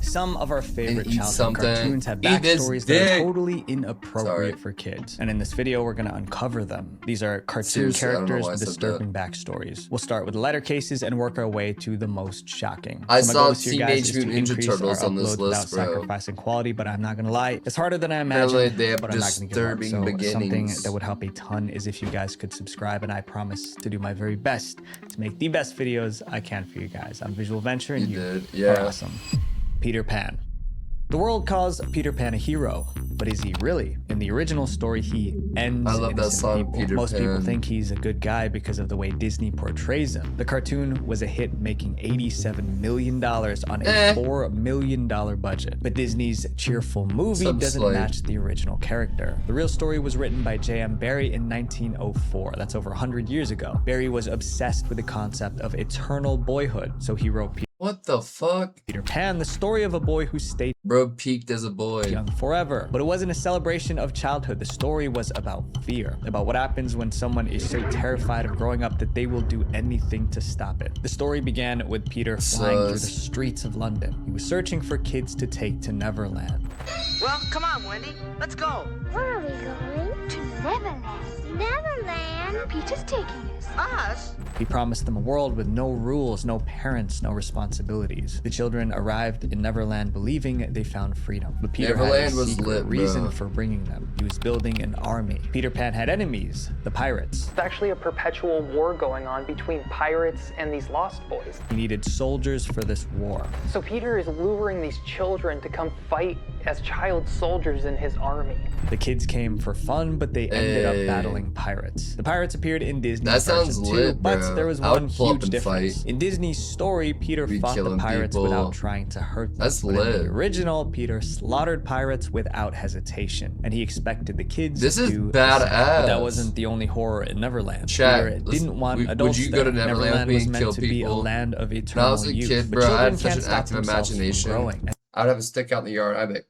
Some of our favorite eat childhood something. cartoons have Eat this backstories that are dick. totally inappropriate Sorry. for kids. And in this video, we're gonna uncover them. These are cartoon Seriously, I don't know characters why I with said disturbing backstories. We'll start with letter cases and work our way to the most shocking. I So my saw goal this year, guys, Teenage is to Mutant Ninja increase Turtles our on this uploads without list, bro. sacrificing quality, but I'm not gonna lie, it's harder than I Apparently imagined, they have but I'm not gonna give up. disturbing So something beginnings. that would help a ton is if you guys could subscribe, and I promise to do my very best to make the best videos I can for you guys. I'm Visual Venture, and you did, are yeah. awesome. Peter Pan. The world calls Peter Pan a hero, but is he really? In the original story, he ends I love that innocent song, people. Peter Most people Pan. think he's a good guy because of the way Disney portrays him. The cartoon was a hit, making $87 million on a $4 million budget. But Disney's cheerful movie Some doesn't slight. match the original character. The real story was written by J.M. Barrie in 1904. That's over 100 years ago. Barrie was obsessed with the concept of eternal boyhood, so he wrote What the fuck? Peter Pan, the story of a boy who stayed Bro peaked as a boy. young forever. But it wasn't a celebration of childhood. The story was about fear, about what happens when someone is so terrified of growing up that they will do anything to stop it. The story began with Peter flying through the streets of London. He was searching for kids to take to Neverland. Well, come on, Wendy. Let's go. Where are we going? To Neverland. Neverland? Peter's taking us. Us? He promised them a world with no rules, no parents, no responsibilities. The children arrived in Neverland believing they found freedom. But Peter had Neverland a was secret lit, reason bro. for bringing them. He was building an army. Peter Pan had enemies, the pirates. It's actually a perpetual war going on between pirates and these lost boys. He needed soldiers for this war. So Peter is luring these children to come fight as child soldiers in his army. The kids came for fun, but they ended up Hey. battling pirates. The pirates appeared in Disney's That sounds version lit, too, but bro. there was I would one pull up huge and difference. fight. In Disney's story, Peter Be fought the killing pirates people. without trying to hurt them. That's But in lit. the original, Peter slaughtered pirates without hesitation, and he expected the kids This to is do the same. badass. But that wasn't the only horror in Neverland. Chat, Peter let's- didn't want would adults you go to there. Neverland with me was and meant kill to be a people? land of When I eternal was a youth. kid, But bro, I children had such can't an stop active themselves from imagination. growing. I'd have a stick out in the yard. I'd be like,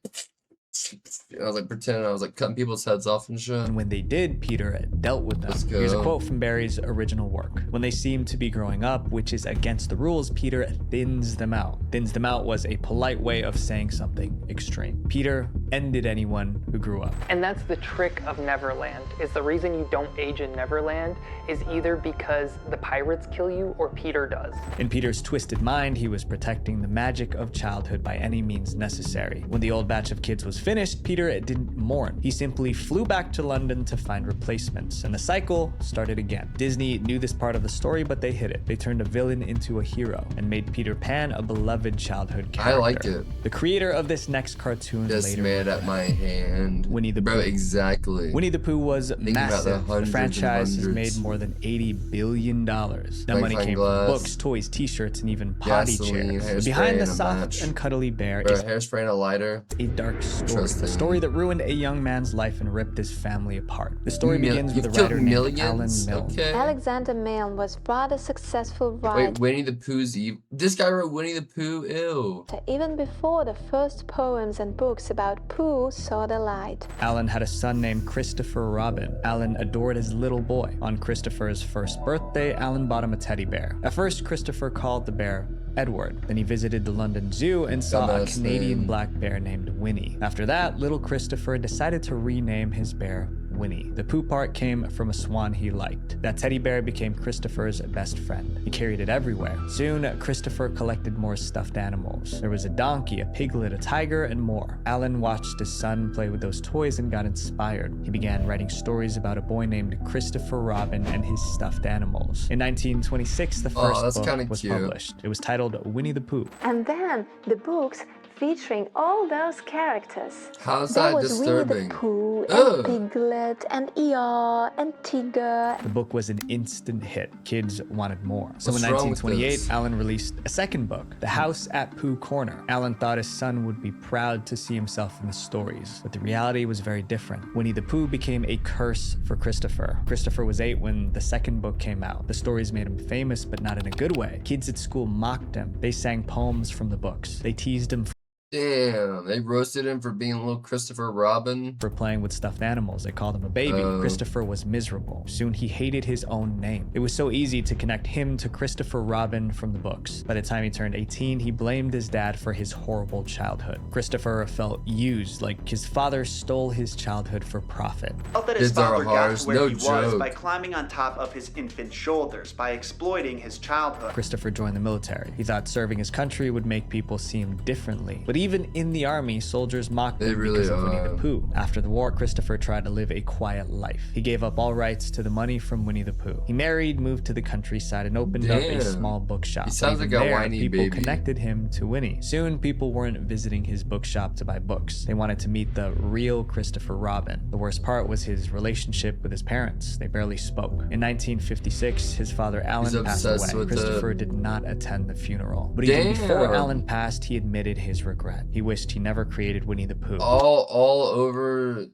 I was like pretending I was like cutting people's heads off and shit. And when they did, Peter dealt with them. Let's Here's a go. quote from Barry's original work. When they seem to be growing up, which is against the rules, Peter thins them out. Thins them out was a polite way of saying something extreme. Peter ended anyone who grew up. And that's the trick of Neverland, is the reason you don't age in Neverland is either because the pirates kill you or Peter does. In Peter's twisted mind, he was protecting the magic of childhood by any means necessary. When the old batch of kids was finished, Peter didn't mourn. He simply flew back to London to find replacements, and the cycle started again. Disney knew this part of the story, but they hid it. They turned a villain into a hero and made Peter Pan a beloved childhood character. I like it. The creator of this next cartoon This later man at my hand. Winnie the Bro, Pooh. exactly. Winnie the Pooh was about the massive. The hundreds franchise and has made hundreds. more than $80 billion. That money Magnifying came glass. from books, toys, t-shirts, and even potty Gasoline, chairs. hairspray, Behind the and a soft match. and cuddly bear Bro, is hairspray and a lighter. a dark story. Trust A me. story that ruined a young man's life and ripped his family apart. The story Mil- begins with you've a killed writer named millions? Alan Milne. Okay. Alexander Milne was rather successful Wait, writer Winnie the Pooh's evil. This guy wrote Winnie the Pooh. Ew. even before the first poems and books about Pooh saw the light. Alan had a son named Christopher Robin. Alan adored his little boy. On Christopher's first birthday, Alan bought him a teddy bear. At first, Christopher called the bear Edward. Then he visited the London Zoo and saw a Dumbass Canadian name. black bear named Winnie. After that, little Christopher decided to rename his bear Winnie. The Pooh part came from a swan he liked. That teddy bear became Christopher's best friend. He carried it everywhere. Soon, Christopher collected more stuffed animals. There was a donkey, a piglet, a tiger, and more. Alan watched his son play with those toys and got inspired. He began writing stories about a boy named Christopher Robin and his stuffed animals. In 1926, the Oh, first that's book kinda was cute. published. It was titled Winnie the Pooh. And then the books featuring all those characters. How's There that was disturbing? Winnie the Pooh Ugh. and Piglet and Eeyore and Tigger. The book was an instant hit. Kids wanted more. So What's in wrong with 1928, this? Alan released a second book, The House at Pooh Corner. Alan thought his son would be proud to see himself in the stories, but the reality was very different. Winnie the Pooh became a curse for Christopher. Christopher was 8 when the second book came out. The stories made him famous, but not in a good way. Kids at school mocked him. They sang poems from the books. They teased him Damn, they roasted him for being a little Christopher Robin. For playing with stuffed animals. They called him a baby. Christopher was miserable. Soon he hated his own name. It was so easy to connect him to Christopher Robin from the books. By the time he turned 18, he blamed his dad for his horrible childhood. Christopher felt used, like his father stole his childhood for profit. Felt that his Kids are father got hard, to where no he was joke. by climbing on top of his infant shoulders, by exploiting his childhood. Christopher joined the military. He thought serving his country would make people see him differently. But even in the army, soldiers mocked him because of Winnie the Pooh. After the war, Christopher tried to live a quiet life. He gave up all rights to the money from Winnie the Pooh. He married, moved to the countryside, and opened up a small bookshop. He sounds Even like a there, whiny people baby. connected him to Winnie. Soon, people weren't visiting his bookshop to buy books. They wanted to meet the real Christopher Robin. The worst part was his relationship with his parents. They barely spoke. In 1956, his father Alan passed obsessed away. with Christopher did not attend the funeral. But even before Alan passed, he admitted his regret. He wished he never created Winnie the Pooh. All over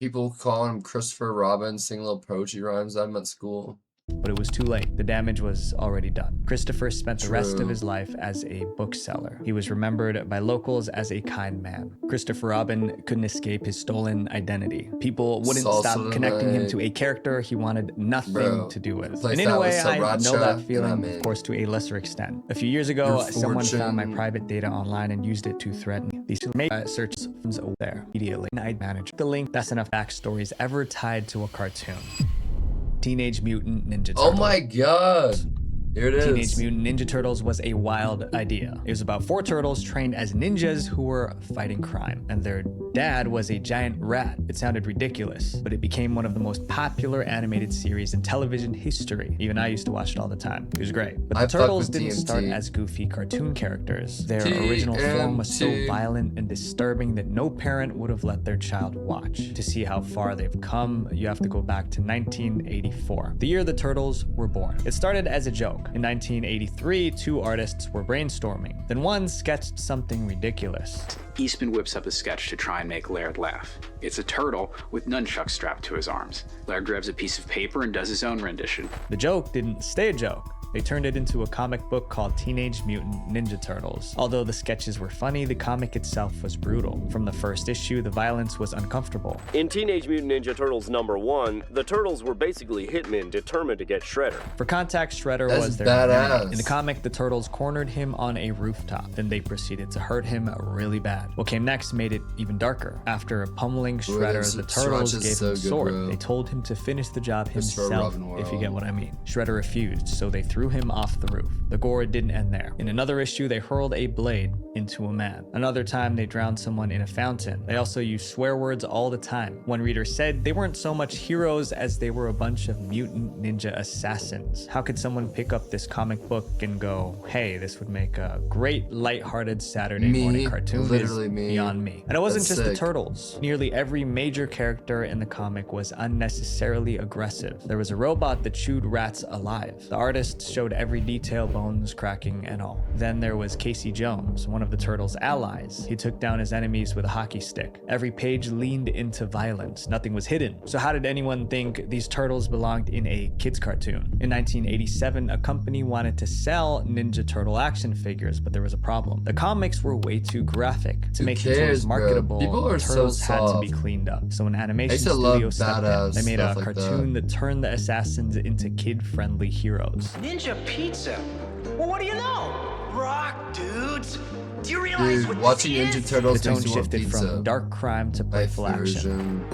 people calling him Christopher Robin, singing little poetry rhymes at him at school. But it was too late. The damage was already done. Christopher spent the rest of True. his life as a bookseller. He was remembered by locals as a kind man. Christopher Robin couldn't escape his stolen identity. People wouldn't Salsa stop connecting him tonight. to a character he wanted nothing Bro, to do with. place And in a that way, with I know sriracha, that and feeling, I'm of in. course, to a lesser extent. A few years ago, Your someone found my fortune. private data online and used it to threaten me. These search funds there immediately. And I managed the link. That's enough backstories ever tied to a cartoon. Teenage Mutant Ninja Turtles. Oh my god. Here it is. Teenage Mutant Ninja Turtles was a wild idea. It was about 4 turtles trained as ninjas who were fighting crime, and their dad was a giant rat. It sounded ridiculous, but it became one of the most popular animated series in television history. Even I used to watch it all the time. It was great. But the I fuck turtles with didn't start TMT. as goofy cartoon characters. Their original form was so TMT. violent and disturbing that no parent would have let their child watch. To see how far they've come, you have to go back to 1984, the year the turtles were born. It started as a joke. In 1983, 2 artists were brainstorming. Then one sketched something ridiculous. Eastman whips up a sketch to try and make Laird laugh. It's a turtle with nunchucks strapped to his arms. Laird grabs a piece of paper and does his own rendition. The joke didn't stay a joke. They turned it into a comic book called Teenage Mutant Ninja Turtles. Although the sketches were funny, the comic itself was brutal. From the first issue, the violence was uncomfortable. In Teenage Mutant Ninja Turtles #1, the Turtles were basically hitmen determined to get Shredder. For context, Shredder That's was their badass. enemy. In the comic, the Turtles cornered him on a rooftop. Then they proceeded to hurt him really bad. What came next made it even darker. After pummeling Shredder, this the Turtles sriracha's gave so him a good, sword. bro. They told him to finish the job Christopher himself, Robin if you world. get what I mean. Shredder refused, so they threw him off the roof. The gore didn't end there. In another issue, they hurled a blade into a man. Another time, they drowned someone in a fountain. They also used swear words all the time. One reader said they weren't so much heroes as they were a bunch of mutant ninja assassins. How could someone pick up this comic book and go, hey, this would make a great lighthearted Saturday Me, morning cartoon? literally Is me. beyond me. And it wasn't That's just the sick. turtles. Nearly every major character in the comic was unnecessarily aggressive. There was a robot that chewed rats alive. The artists showed every detail, bones cracking and all. Then there was Casey Jones, one of the turtles' allies. He took down his enemies with a hockey stick. Every page leaned into violence. Nothing was hidden. So how did anyone think these turtles belonged in a kids cartoon? In 1987, a company wanted to sell Ninja Turtle action figures, but there was a problem. The comics were way too graphic. To Who make the cares, toys bro? marketable, People the are so turtles had to be soft. cleaned up. So an animation used to love studio stepped in. badass They made a stuff like that. cartoon that turned the assassins into kid-friendly heroes. Ninja pizza. Well, what do you know? Rock, dudes. Do you realize Dude, what watching this Ninja is? Turtles The tone makes you want shifted pizza. from dark crime to My playful action. version.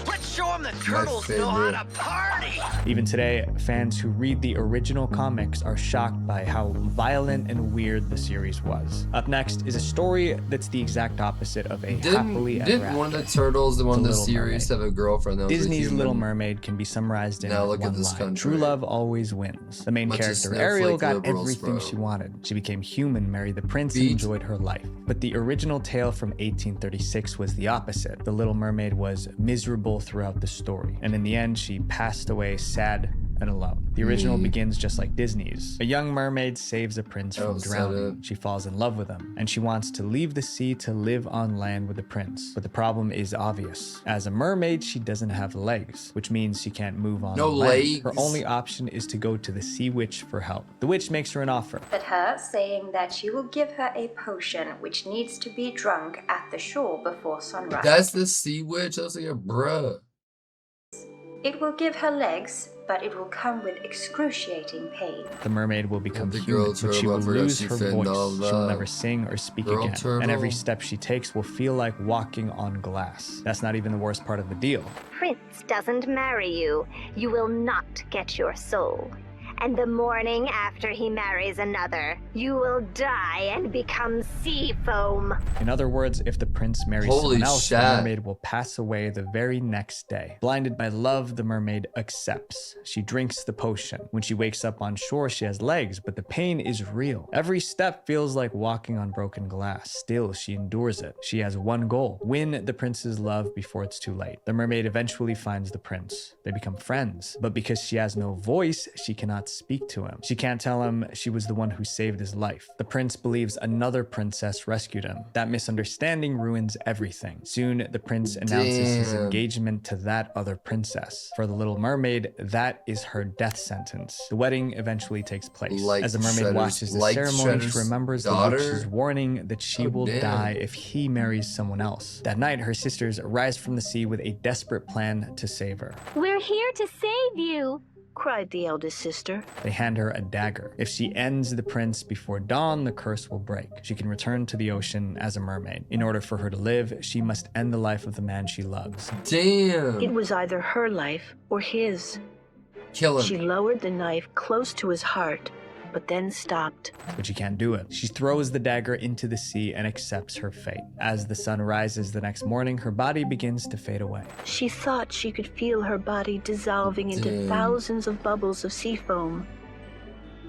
Let's show them the turtles know how favorite. to party. Even today, fans who read the original comics are shocked by how violent and weird the series was. Up next is a story that's the exact opposite of a happily ever Didn't one of after. the turtles, the one in the Little series, have a girlfriend that was a Disney's human? Little Mermaid can be summarized in Now look at one this line. country. True love always wins. The main Bunch of character, snowflake Ariel, got liberals, everything bro. she wanted. She became human, married the prince, and Beat. enjoyed her life. But the original tale from 1836 was the opposite. The Little Mermaid was miserable throughout the story. And in the end, she passed away sad and alone. The original begins just like Disney's. A young mermaid saves a prince from drowning. She falls in love with him, and she wants to leave the sea to live on land with the prince. But the problem is obvious. As a mermaid, she doesn't have legs, which means she can't move on land. legs. Her only option is to go to the sea witch for help. The witch makes her an offer. At her, saying that she will give her a potion which needs to be drunk at the shore before sunrise. That's the sea witch? I was like, bruh. It will give her legs, but it will come with excruciating pain. The mermaid will become The human, girl but she will turtle, lose she her fit voice. all She that. will never sing or speak Girl again. And every turtle. step she takes will feel like walking on glass. That's not even the worst part of the deal. Prince doesn't marry you, you will not get your soul. And the morning after he marries another, you will die and become sea foam. In other words, if the prince marries Holy someone else, shit. the mermaid will pass away the very next day. Blinded by love, the mermaid accepts. She drinks the potion. When she wakes up on shore, she has legs, but the pain is real. Every step feels like walking on broken glass. Still, she endures it. She has one goal: win the prince's love before it's too late. The mermaid eventually finds the prince. They become friends, but because she has no voice, she cannot speak to him. She can't tell him she was the one who saved his life. The prince believes another princess rescued him. That misunderstanding ruins everything. Soon, the prince announces his engagement to that other princess. For the little mermaid, that is her death sentence. The wedding eventually takes place. Like As the mermaid watches the ceremony, she remembers the witch's warning that she will die if he marries someone else. That night, her sisters rise from the sea with a desperate plan to save her. We're here to save you, cried the eldest sister. They hand her a dagger. If she ends the prince before dawn, the curse will break. She can return to the ocean as a mermaid. In order for her to live, she must end the life of the man she loves. Damn. It was either her life or his. Kill him. She lowered the knife close to his heart, but then stopped. But she can't do it. She throws the dagger into the sea and accepts her fate. As the sun rises the next morning, her body begins to fade away. She thought she could feel her body dissolving into thousands of bubbles of sea foam.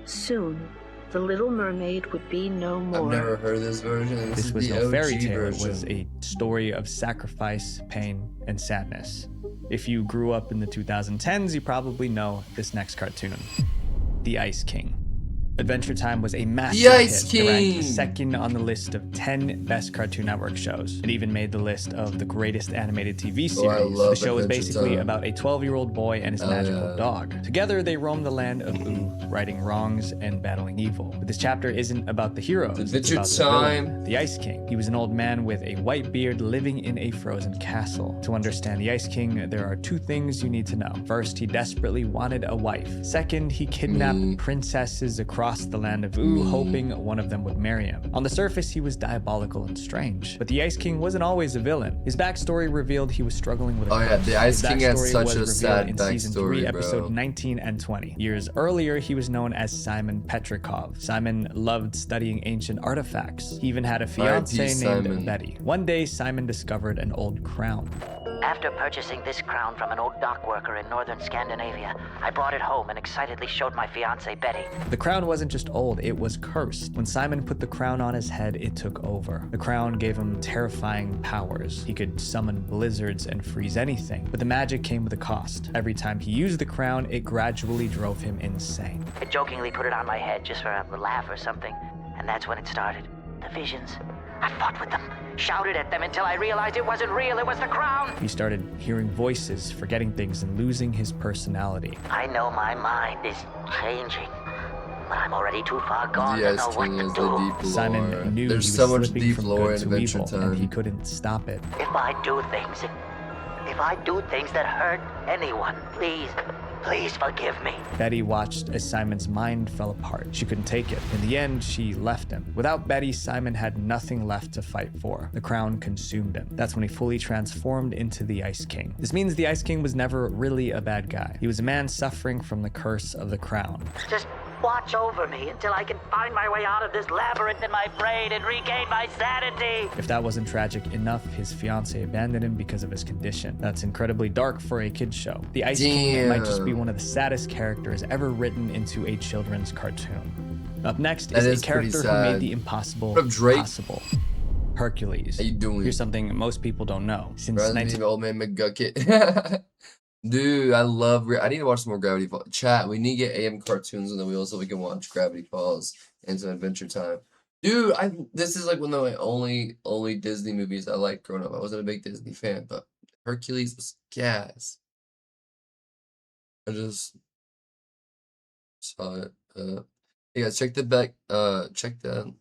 Soon, the Little Mermaid would be no more. I've never heard this version. This is was the no OG fairy tale. It version. was a story of sacrifice, pain, and sadness. If you grew up in the 2010s, you probably know this next cartoon. The Ice King. Adventure Time was a massive The Ice hit. It ranked King. second on the list of 10 best Cartoon Network shows. It even made the list of the greatest animated TV series. I love The show is Adventure basically Time. about a 12-year-old boy and his magical dog. Together, they roam the land of Ooh, righting wrongs and battling evil. But this chapter isn't about the heroes. It's Adventure about the villain, Time. the Ice King. He was an old man with a white beard living in a frozen castle. To understand the Ice King, there are two things you need to know. First, he desperately wanted a wife. Second, he kidnapped princesses across the land of Ooh, hoping one of them would marry him. On the surface, he was diabolical and strange. But the Ice King wasn't always a villain. His backstory revealed he was struggling with a curse. the Ice His King had backstory such was a revealed sad in season 3, backstory, episode bro. 19 and 20. Years earlier, he was known as Simon Petrikov. Simon loved studying ancient artifacts. He even had a fiancée named Simon. Betty. One day, Simon discovered an old crown. After purchasing this crown from an old dock worker in northern Scandinavia, I brought it home and excitedly showed my fiancée Betty. The crown wasn't just old, it was cursed. When Simon put the crown on his head, it took over. The crown gave him terrifying powers. He could summon blizzards and freeze anything, but the magic came with a cost. Every time he used the crown, it gradually drove him insane. I jokingly put it on my head just for a laugh or something, and that's when it started. The visions. I fought with them, shouted at them until I realized it wasn't real, it was the crown! He started hearing voices, forgetting things, and losing his personality. I know my mind is changing, but I'm already too far gone The to Ice know what King to is do. the deep lore. Simon knew There's he was so much slipping deep from lore good in to Adventure evil, Time. and he couldn't stop it. If I do things that hurt anyone, please forgive me. Betty watched as Simon's mind fell apart. She couldn't take it. In the end, she left him. Without Betty, Simon had nothing left to fight for. The crown consumed him. That's when he fully transformed into the Ice King. This means the Ice King was never really a bad guy. He was a man suffering from the curse of the crown. Just watch over me until I can find my way out of this labyrinth in my brain and regain my sanity. If that wasn't tragic enough, his fiancée abandoned him because of his condition. That's incredibly dark for a kid's show. The Ice King might just be one of the saddest characters ever written into a children's cartoon. Up next is a character who made the impossible possible. Hercules. How you doing? Here's something most people don't know. Since Old man McGucket. Dude, I love. I need to watch some more Gravity Falls. Chat, we need to get AM cartoons on the wheel so we can watch Gravity Falls and some Adventure Time. Dude, this is like one of my only Disney movies I liked growing up. I wasn't a big Disney fan, but Hercules was gas. I just saw it. Hey guys, check the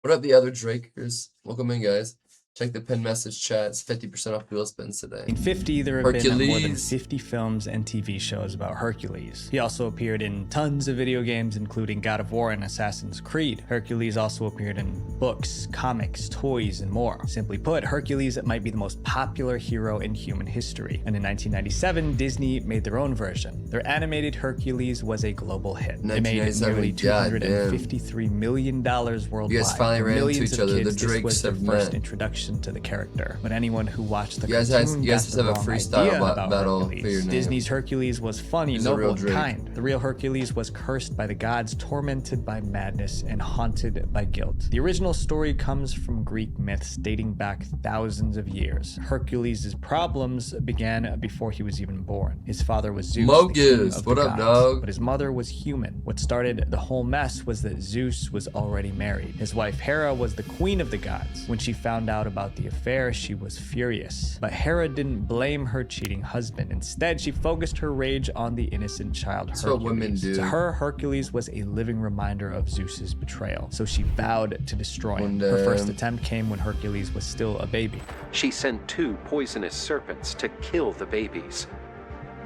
what up the other Drakers? Welcome in, guys. Check the pin message chat. It's 50% off wheel spins today. In 50, there have been more than Hercules. 50 films and TV shows about Hercules. He also appeared in tons of video games, including God of War and Assassin's Creed. Hercules also appeared in books, comics, toys, and more. Simply put, Hercules might be the most popular hero in human history. And in 1997, Disney made their own version. Their animated Hercules was a global hit. They made nearly $253 million worldwide. You guys finally For ran into millions each of other. kids, The this Drakes was their have first met. introduction to the character. But anyone who watched the You guys cartoon you guys got the have a wrong freestyle idea about battle for Hercules. your name. Disney's Hercules was funny, He's a real noble, and Drake. kind. The real Hercules was cursed by the gods, tormented by madness, and haunted by guilt. The original story comes from Greek myths dating back thousands of years. Hercules' problems began before he was even born. His father was Zeus, the king Mogus, of what the up, gods, dog? but his mother was human. What started the whole mess was that Zeus was already married. His wife Hera was the queen of the gods. When she found out about the affair, she was furious. But Hera didn't blame her cheating husband. Instead, she focused her rage on the innocent child That's Hercules. what women do. To her, Hercules was a living reminder of Zeus's betrayal. So she vowed to destroy him. Her first attempt came when Hercules was still a baby. She sent 2 poisonous serpents to kill the babies.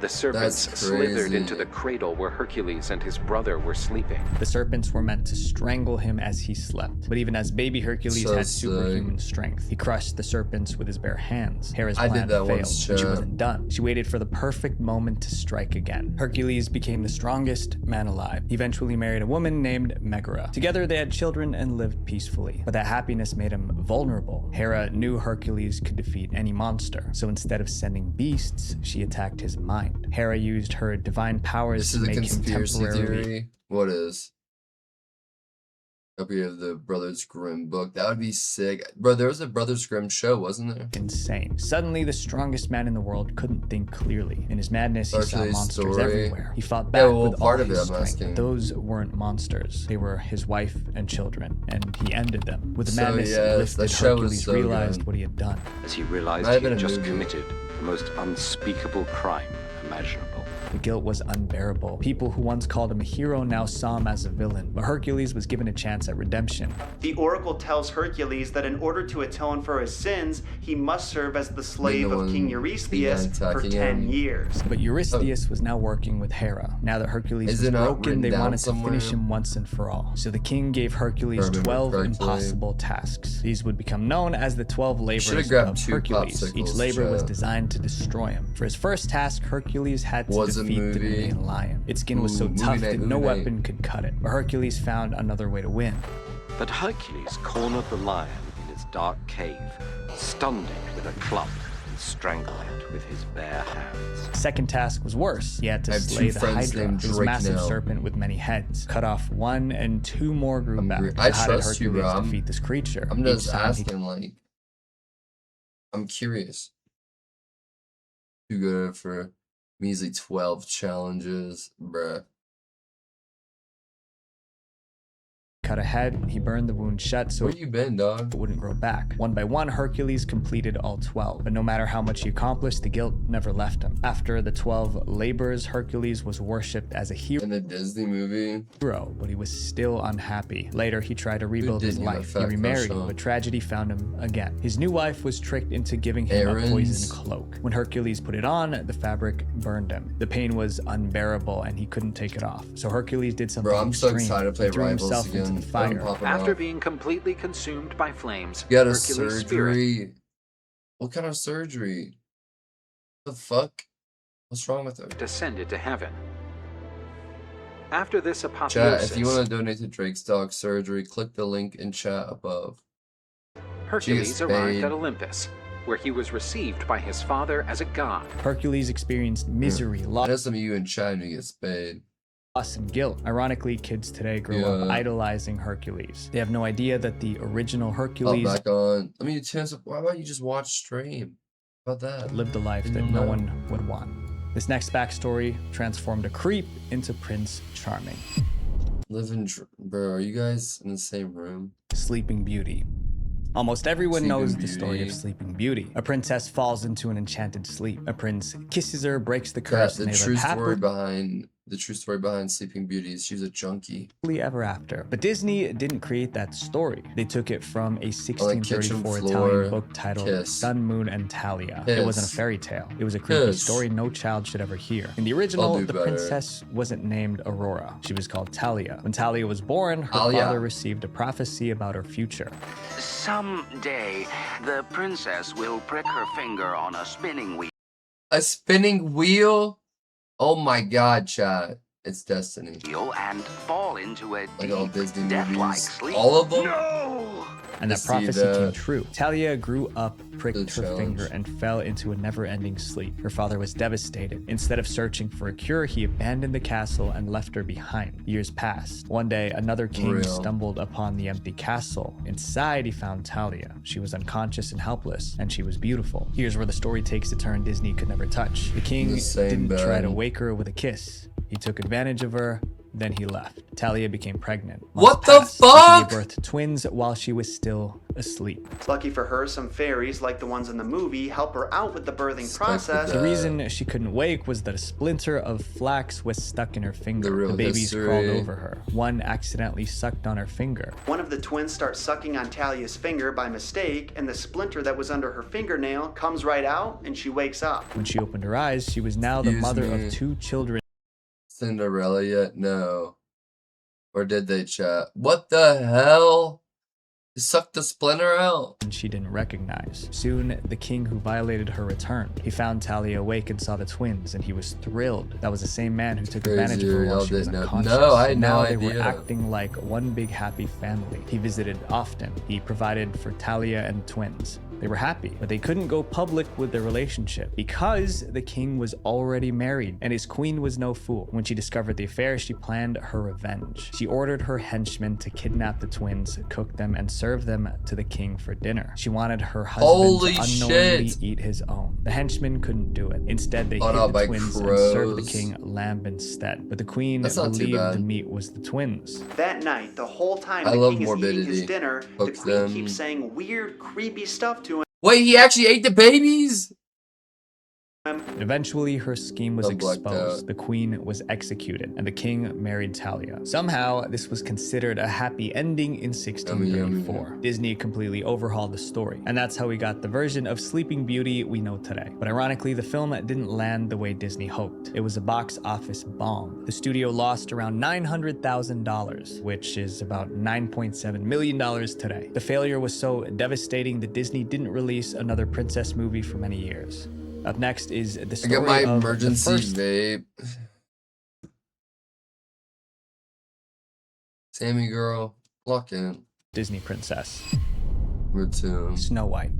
The serpents That's slithered crazy. into the cradle where Hercules and his brother were sleeping. The serpents were meant to strangle him as he slept. But even as baby Hercules So had sick. superhuman strength. He crushed the serpents with his bare hands. Hera's I plan did that failed, once, but she chat. wasn't done. She waited for the perfect moment to strike again. Hercules became the strongest man alive. He eventually married a woman named Megara. Together they had children and lived peacefully. But that happiness made him vulnerable. Hera knew Hercules could defeat any monster. So instead of sending beasts, she attacked his mind. Hera used her divine powers This to is a make him conspiracy temporarily theory. What is? Copy of the Brothers Grimm book. That would be sick. Bro, there was a Brothers Grimm show, wasn't there? insane. Suddenly, the strongest man in the world couldn't think clearly. In his madness, he saw Hercules' monsters story. everywhere. He fought Yeah, back well, with part all of it, his I'm strength. asking. But those weren't monsters. They were his wife and children, and he ended them. With the So, madness yes, lifted, that show was Hercules so realized good. what he had done. As he realized Might have he had been a just movie. committed the most unspeakable crime imaginable. The guilt was unbearable. People who once called him a hero now saw him as a villain, but Hercules was given a chance at redemption. The oracle tells Hercules that in order to atone for his sins, he must serve as the slave of King Eurystheus for attacking 10 him. years. But Eurystheus was now working with Hera. Now that Hercules Is was it not broken, written they down wanted to somewhere? finish him once and for all. So the king gave Hercules If I remember 12 correctly. impossible tasks. These would become known as the 12 Should've labors grabbed of 2 Hercules. Each popsicles, labor was chat. designed to destroy him. For his first task, Hercules had to Was a defeat the movie. Nemean lion. Its skin was so Ooh, movie tough night, that no movie night. weapon could cut it. But Hercules found another way to win. But Hercules cornered the lion in its dark cave, stunned it with a club, and strangled it with his bare hands. The second task was worse. He had I to have slay 2 the friends Hydra. named It was a Drake massive now. serpent with many heads. Cut off one and 2 more grew back. So I how did trust you, Hercules bro. defeat this creature? I'm Each just time he asking, like, I'm curious. Too good for measly 12 challenges, bruh. cut a head, he burned the wound shut so Where you been, dog? it wouldn't grow back. One by one, Hercules completed all 12, but no matter how much he accomplished, the guilt never left him. After the 12 labors, Hercules was worshipped as a hero. In the Disney movie? But he was still unhappy. Later, he tried to rebuild his Disney life. He effect, remarried, that's all. but tragedy found him again. His new wife was tricked into giving him a Aaron's. poison cloak. When Hercules put it on, the fabric burned him. The pain was unbearable, and he couldn't take it off. So Hercules did something Bro, I'm so extreme. excited to play He threw Rivals himself again. into the fire. After being completely consumed by flames, You got a Hercules' spirit surgery? What kind of surgery? The fuck? What's wrong with her? descended to heaven. After this Chat, apotheosis, if you want to donate to Drake's dog surgery, click the link in chat above. Hercules arrived paid. at Olympus, where he was received by his father as a god. Hercules experienced misery, I know loss, some of you in chat who get spayed. and guilt. Ironically, kids today grow up Yeah. idolizing Hercules. They have no idea that the original Oh, Hercules back on. Why about you just watch stream? How about that? lived a life that no one would want. This next backstory transformed a creep into Prince Charming. Bro, are you guys in the same room? Sleeping Beauty. Almost everyone Sleeping knows the story of Beauty. Sleeping Beauty. A princess falls into an enchanted sleep. A prince kisses her, breaks the curse, The and they true live story happily behind Sleeping Beauty is she was a junkie. ever after. But Disney didn't create that story. They took it from a kitchen 1634 floor Italian book titled kiss. Sun, Moon, and Talia. Kiss. It wasn't a fairy tale. It was a creepy Kiss. story no child should ever hear. In the I'll original, do the better. princess wasn't named Aurora. She was called Talia. When Talia was born, her Talia. father received a prophecy about her future. Someday, the princess will prick her finger on a spinning wheel. A spinning wheel? Oh my god, chat. It's destiny. And fall into a Like all Disney death-like movies. sleep. All of them? No! And that see prophecy that. came true. Talia grew up, pricked Good her challenge. finger, and fell into a never-ending sleep. Her father was devastated. Instead of searching for a cure, he abandoned the castle and left her behind. Years passed. One day, another king Real. stumbled upon the empty castle. Inside, he found Talia. She was unconscious and helpless, and she was beautiful. Here's where the story takes a turn Disney could never touch. The king The same didn't try bed. to wake her with a kiss. He took advantage of her, then he left. Talia became pregnant. What Months the passed, and She fuck? gave birth to twins while she was still asleep. Lucky for her, some fairies, like the ones in the movie, help her out with the birthing process. The reason she couldn't wake was that a splinter of flax was stuck in her finger. The real babies history. crawled over her. One accidentally sucked on her finger. One of the twins starts sucking on Talia's finger by mistake, and the splinter that was under her fingernail comes right out, and she wakes up. When she opened her eyes, she was now the Excuse mother me. of 2 children. Cinderella yet? No. Or did they, chat? What the hell? You sucked the splinter out? And she didn't recognize. Soon, the king who violated her returned. He found Talia awake and saw the twins, and he was thrilled. That was the same man who took advantage of her while Y'all she was didn't know. unconscious. No, I had no Now they were idea. acting like one big happy family. He visited often. He provided for Talia and the twins. They were happy, but they couldn't go public with their relationship because the king was already married and his queen was no fool. When she discovered the affair, she planned her revenge. She ordered her henchmen to kidnap the twins, cook them, and serve them to the king for dinner. She wanted her husband Holy to unknowingly shit. eat his own. The henchmen couldn't do it. Instead, they Bought hid out the by twins and served the crows. king lamb instead. But the queen That's not too believed bad. the meat was the twins. That night, the whole time I the love king is eating his morbidity. dinner, the Cook queen them. keeps saying weird, creepy stuff to him. Wait, he actually ate the babies? Eventually, her scheme was I'm blacked exposed. out. The queen was executed, and the king married Talia. Somehow, this was considered a happy ending in 1634. Disney completely overhauled the story, and that's how we got the version of Sleeping Beauty we know today. But ironically, the film didn't land the way Disney hoped. It was a box office bomb. The studio lost around $900,000, which is about $9.7 million today. The failure was so devastating that Disney didn't release another princess movie for many years. Up next is the I story got my of emergency the first vape. Sammy girl, lock in. Disney princess, Number 2. Snow White.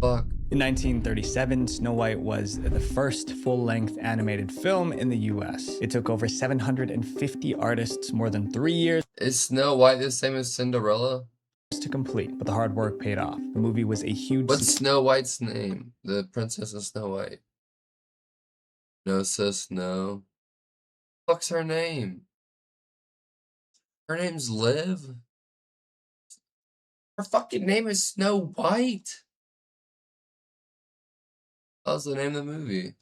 Fuck. In 1937, Snow White was the first full-length animated film in the US. It took over 750 artists more than 3 years Is Snow White the same as Cinderella? to complete, but the hard work paid off. The movie was a huge What's Snow White's name? The princess of Snow White. No, sis, no. Fuck's her name? Her name's Liv? Her fucking name is Snow White? That was the name of the movie.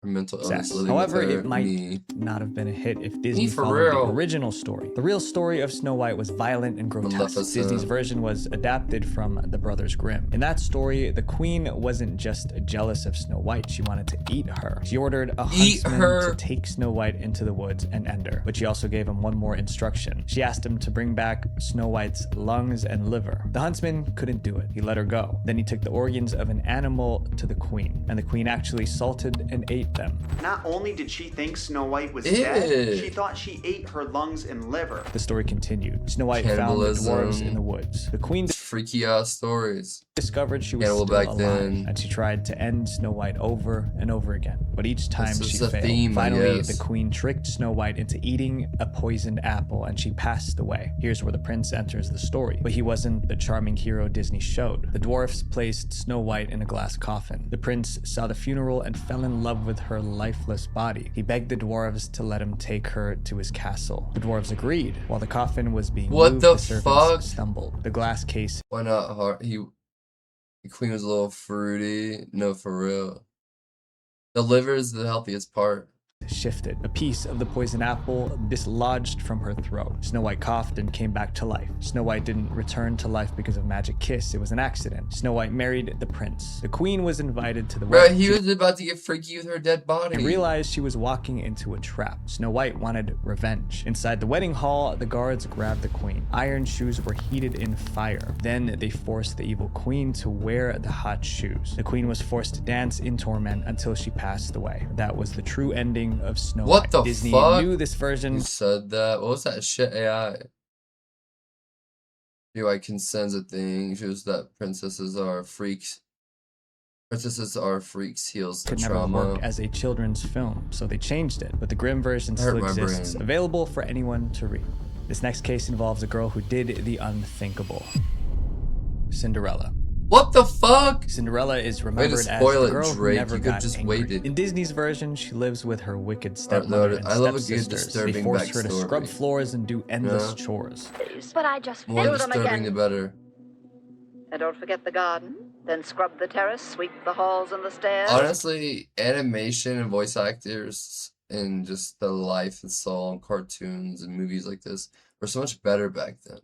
Her mental illness. living with However, her, it might me. not have been a hit if Disney for followed real. the original story. The real story of Snow White was violent and grotesque. Maleficent. Disney's version was adapted from the Brothers Grimm. In that story, the queen wasn't just jealous of Snow White, she wanted to eat her. She ordered a Eat huntsman her. to take Snow White into the woods and end her, but she also gave him one more instruction. She asked him to bring back Snow White's lungs and liver. The huntsman couldn't do it. He let her go. Then he took the organs of an animal to the queen, and the queen actually salted and ate them. Not only did she think Snow White was Ew. dead, she thought she ate her lungs and liver. The story continued. Snow White found the dwarves in the woods. The queen Freaky ass stories. discovered she was Cannibal still back alive, then. and she tried to end Snow White over and over again, but each time This she is a failed. theme, I Finally, guess. the queen tricked Snow White into eating a poisoned apple, and she passed away. Here's where the prince enters the story, but he wasn't the charming hero Disney showed. The dwarfs placed Snow White in a glass coffin. The prince saw the funeral and fell in love with her lifeless body. He begged the dwarves to let him take her to his castle. The dwarves agreed. While the coffin was being moved, the servants stumbled. The glass case. Why not hard? The queen was a little fruity. No, for real. The liver is the healthiest part. Shifted. A piece of the poison apple dislodged from her throat. Snow White coughed and came back to life. Snow White didn't return to life because of magic kiss. It was an accident. Snow White married the prince. The queen was invited to the wedding. Bro, he was about to get freaky with her dead body. And realized she was walking into a trap. Snow White wanted revenge. Inside the wedding hall, the guards grabbed the queen. Iron shoes were heated in fire. Then they forced the evil queen to wear the hot shoes. The queen was forced to dance in torment until she passed away. That was the true ending of Snow White. What the Disney fuck? knew this version. Who said that? What was that shit AI? UI consents a thing. Shows that princesses are freaks. Princesses are freaks, heals the Could never trauma. work as a children's film, so they changed it. But the grim version Hurt still my exists, brain. available for anyone to read. This next case involves a girl who did the unthinkable. Cinderella. What the fuck? Cinderella is Way to remembered as spoil the it, girl who Drake. never You could've got just angry. waited. In Disney's version, she lives with her wicked stepmother and I love a good stepsisters. They disturbing force her to backstory. scrub floors and do endless Yeah. chores. But I just More filled them disturbing, again. the better. And don't forget the garden. Then scrub the terrace, sweep the halls and the stairs. Honestly, animation and voice actors and just the life and soul in cartoons and movies like this were so much better back then.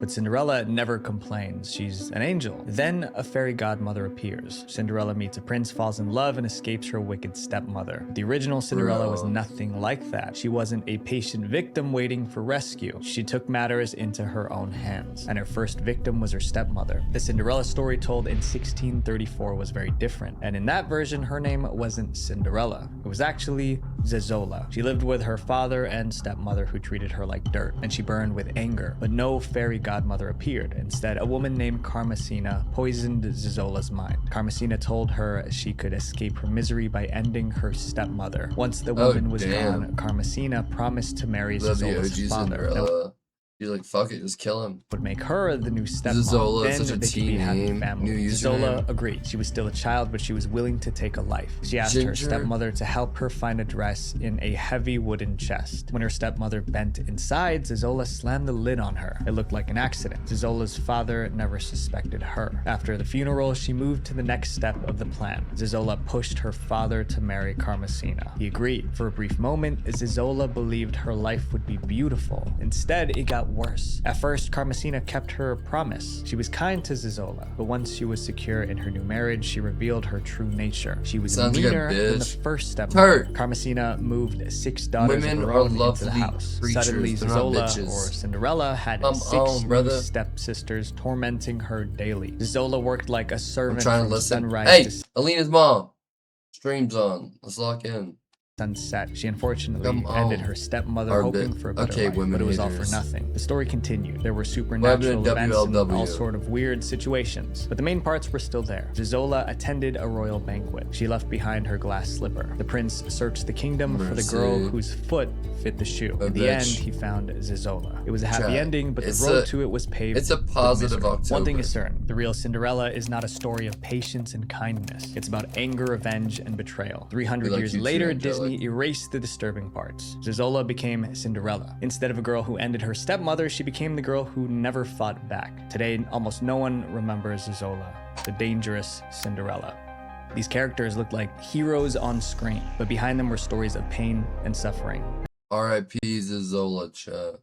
But Cinderella never complains. She's an angel. Then a fairy godmother appears. Cinderella meets a prince, falls in love, and escapes her wicked stepmother. The original Cinderella was nothing like that. She wasn't a patient victim waiting for rescue. She took matters into her own hands, and her first victim was her stepmother. The Cinderella story told in 1634 was very different, and in that version, her name wasn't Cinderella. It was actually Zezola. She lived with her father and stepmother who treated her like dirt, and she burned with anger. But no fairy godmother appeared. Instead, a woman named Carmesina poisoned Zezola's mind. Carmesina told her she could escape her misery by ending her stepmother. Once the woman was gone, Carmesina promised to marry Love the Zezola's OG father. Cinderella. He's like, fuck it, just kill him. Would make her the new stepmom. Zezola is Then such a they could be teen happy name. family. New Zezola username. agreed. She was still a child, but she was willing to take a life. She asked her Ginger. stepmother to help her find a dress in a heavy wooden chest. When her stepmother bent inside, Zezola slammed the lid on her. It looked like an accident. Zezola's father never suspected her. After the funeral, she moved to the next step of the plan. Zezola pushed her father to marry Carmesina. He agreed. For a brief moment, Zezola believed her life would be beautiful. Instead, it got worse. At first, Carmesina kept her promise. She was kind to Zezola, but once she was secure in her new marriage, she revealed her true nature. She was Sounds like a meaner than the bitch. first stepmother. Hurt. Carmesina moved 6 daughters Women of her are own into the lovely house. creatures, Suddenly, they're not Zezola, bitches. or Cinderella, had Come 6 on, new brother. stepsisters tormenting her daily. Zezola worked like a I'm servant trying to from listen. sunrise Hey, to Alina's mom. Stream's on. Let's lock in. sunset. She unfortunately Come ended on. her stepmother Our hoping bit- for a better okay, life, women but it was all for haters. nothing. The story continued. There were What supernatural happened to events and WLW? all sort of weird situations, but the main parts were still there. Zezola attended a royal banquet. She left behind her glass slipper. The prince searched the kingdom for the girl Mercy. whose foot fit the shoe. A In the bitch. end, he found Zezola. It was a happy Chat. ending, but the It's road a- to it was paved it's a with positive misery. One thing October. is certain, the real Cinderella is not a story of patience and kindness. It's about anger, revenge, and betrayal. 300 We like years you too, later, Angelic. Disney erased the disturbing parts. Zezola became Cinderella. Instead of a girl who ended her stepmother, she became the girl who never fought back. Today, almost no one remembers Zezola, the dangerous Cinderella. These characters looked like heroes on screen, but behind them were stories of pain and suffering. R.I.P. Zezola, chat.